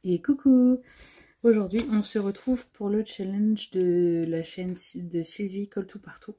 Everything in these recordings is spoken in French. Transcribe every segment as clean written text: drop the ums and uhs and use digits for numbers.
Et coucou! Aujourd'hui, on se retrouve pour le challenge de la chaîne de Sylvie Colle Tout Partout.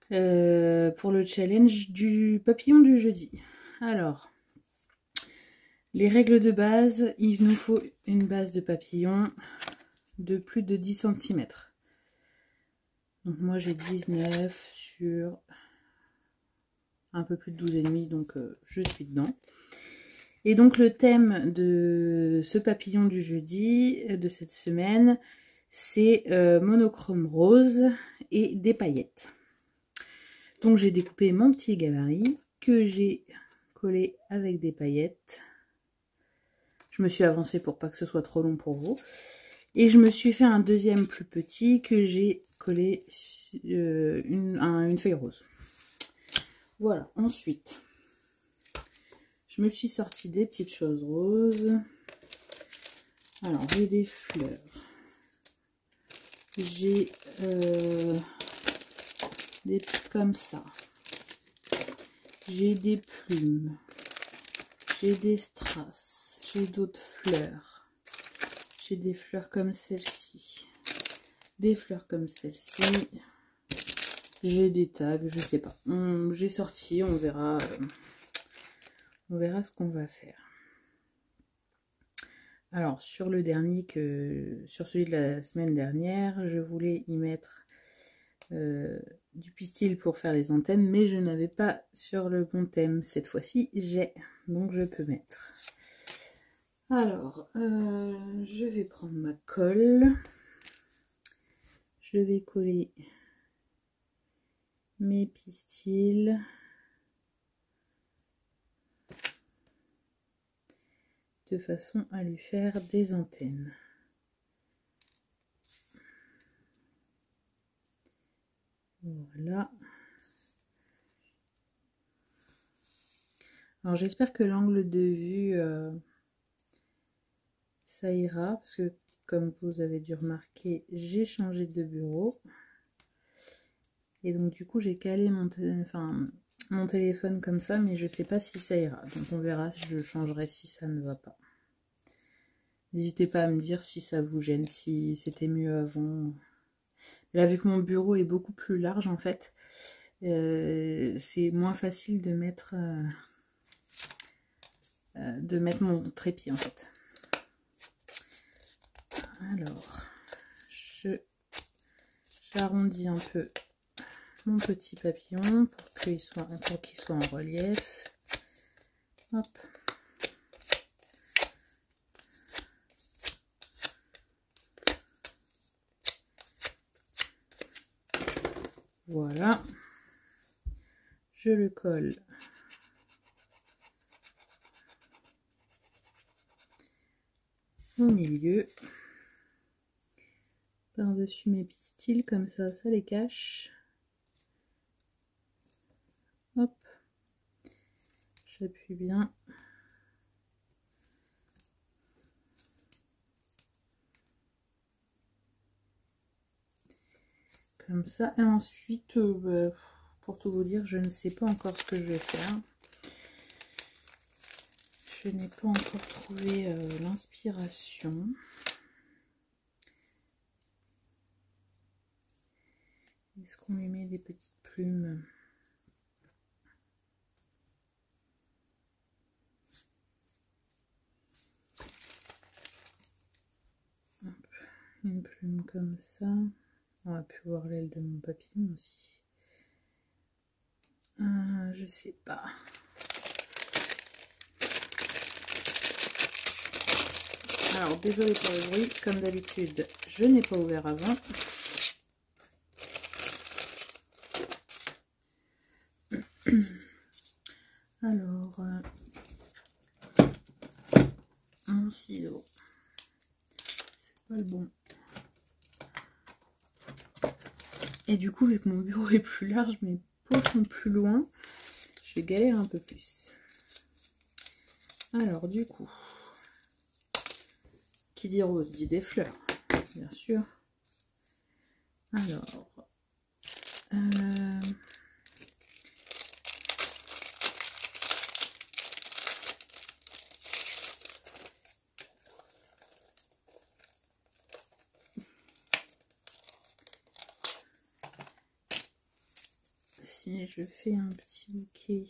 Pour le challenge du papillon du jeudi. Alors, les règles de base, il nous faut une base de papillon de plus de 10 cm. Donc moi j'ai 19 sur un peu plus de 12,5, donc je suis dedans. Et donc le thème de ce papillon du jeudi, de cette semaine, c'est monochrome rose et des paillettes. Donc j'ai découpé mon petit gabarit que j'ai collé avec des paillettes. Je me suis avancée pour pas que ce soit trop long pour vous. Et je me suis fait un deuxième plus petit que j'ai collé une feuille rose. Voilà, ensuite, je me suis sorti des petites choses roses. Alors, j'ai des fleurs. J'ai des petites comme ça. J'ai des plumes. J'ai des strass. J'ai d'autres fleurs. J'ai des fleurs comme celle-ci. Des fleurs comme celle-ci. J'ai des tags, je sais pas. J'ai sorti, on verra ce qu'on va faire. Alors, sur le dernier, sur celui de la semaine dernière, je voulais y mettre du pistil pour faire les antennes, mais je n'avais pas sur le bon thème. Cette fois-ci, j'ai, donc je peux mettre. Alors, je vais prendre ma colle. Je vais coller mes pistils. De façon à lui faire des antennes. Voilà. Alors j'espère que l'angle de vue ça ira, parce que comme vous avez dû remarquer, j'ai changé de bureau. Et donc du coup j'ai calé mon téléphone comme ça, mais je sais pas si ça ira. Donc on verra si je changerai si ça ne va pas. N'hésitez pas à me dire si ça vous gêne, si c'était mieux avant. Là, vu que mon bureau est beaucoup plus large, en fait, c'est moins facile de mettre mon trépied, en fait. Alors, j'arrondis un peu mon petit papillon pour qu'il soit en relief. Hop. Voilà. Je le colle au milieu. Par-dessus mes pistils, comme ça les cache. Hop. J'appuie bien. Comme ça. Et ensuite, pour tout vous dire, je ne sais pas encore ce que je vais faire. Je n'ai pas encore trouvé l'inspiration. Est-ce qu'on lui met des petites plumes? Hop, une plume comme ça. On va pu voir l'aile de mon papillon aussi. Je sais pas. Alors, désolé pour le bruit. Comme d'habitude, je n'ai pas ouvert avant. Alors, mon ciseau. C'est pas le bon. Et du coup, vu que mon bureau est plus large, mes pots sont plus loin, je galère un peu plus. Alors, du coup, qui dit rose dit des fleurs, bien sûr. Alors, si je fais un petit bouquet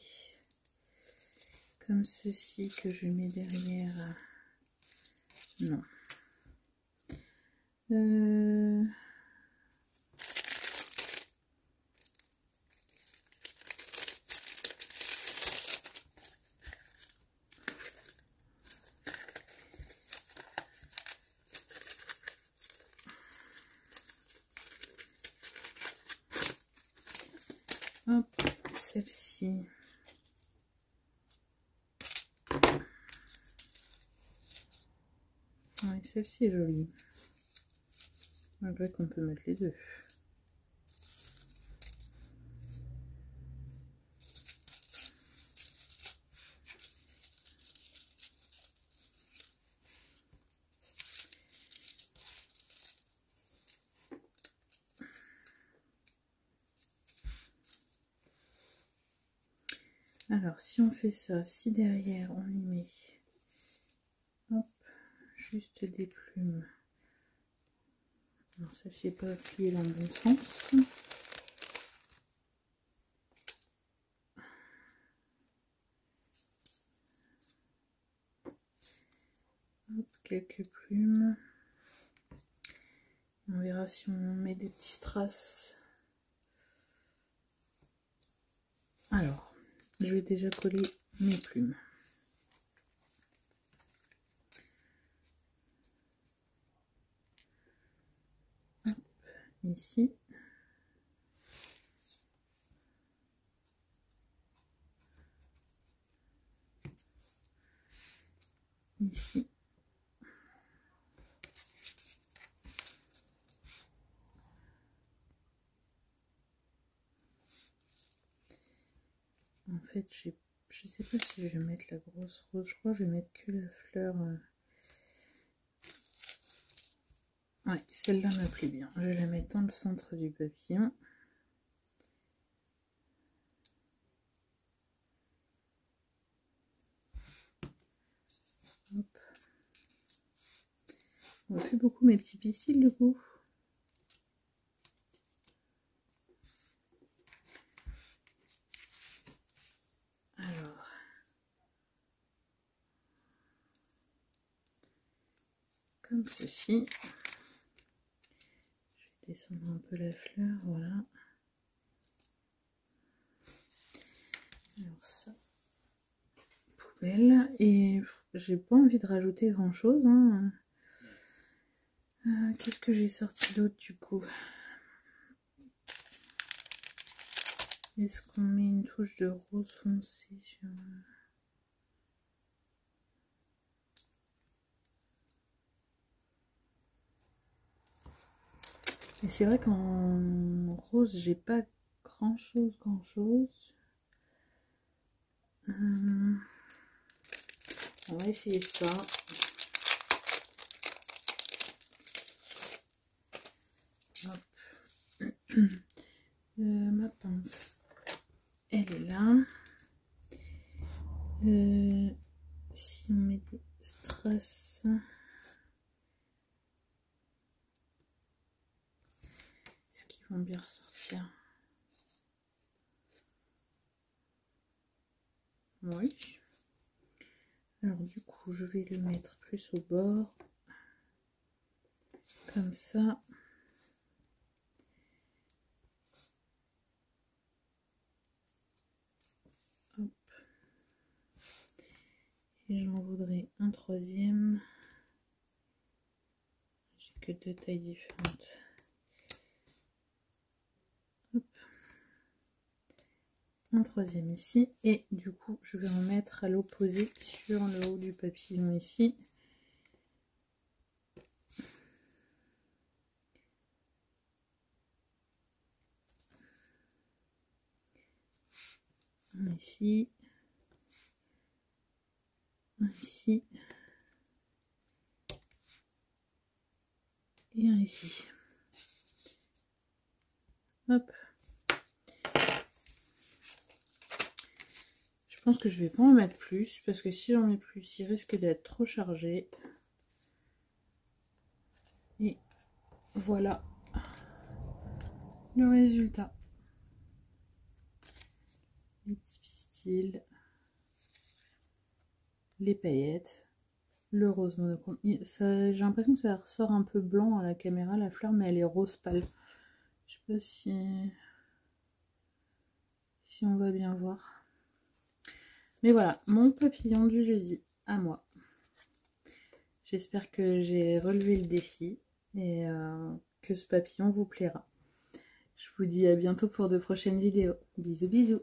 comme ceci que je mets derrière? Non. Hop, celle-ci. Oui, celle-ci est jolie. Malgré qu'on peut mettre les deux. Alors, si on fait ça, si derrière on y met, hop, juste des plumes. Alors, celle-ci n'est pas pliée dans le bon sens. Hop, quelques plumes. On verra si on met des petits strass. Alors, je vais déjà coller mes plumes. Hop, ici. Ici. En fait, je sais pas si je vais mettre la grosse rose. Je crois que je vais mettre que la fleur. Ouais, celle-là me plaît bien. Je vais la mettre dans le centre du papillon. Hop. On ne fait beaucoup mes petits pistils du coup. Alors. Comme ceci. Je vais descendre un peu la fleur, voilà. Alors ça, poubelle. Et j'ai pas envie de rajouter grand chose, hein. Qu'est-ce que j'ai sorti d'autre du coup? Est-ce qu'on met une touche de rose foncé sur... Et c'est vrai qu'en rose, j'ai pas grand chose. On va essayer ça. Ma pince, elle est là. Si on met des strass, est-ce qu'ils vont bien ressortir? Oui. Alors du coup, je vais le mettre plus au bord, comme ça. Hop. Et j'en voudrais un troisième. J'ai que deux tailles différentes. Hop. Un troisième ici. Et du coup, je vais en mettre à l'opposé sur le haut du papillon ici. Un ici. Un ici. Et un ici. Hop. Je pense que je vais pas en mettre plus parce que si j'en mets plus, il risque d'être trop chargé. Et voilà le résultat. cils, les paillettes, le rose monochrome. J'ai l'impression que ça ressort un peu blanc à la caméra, la fleur, mais elle est rose pâle. Je sais pas si on va bien voir. Mais voilà, mon papillon du jeudi à moi. J'espère que j'ai relevé le défi et que ce papillon vous plaira. Je vous dis à bientôt pour de prochaines vidéos. Bisous bisous.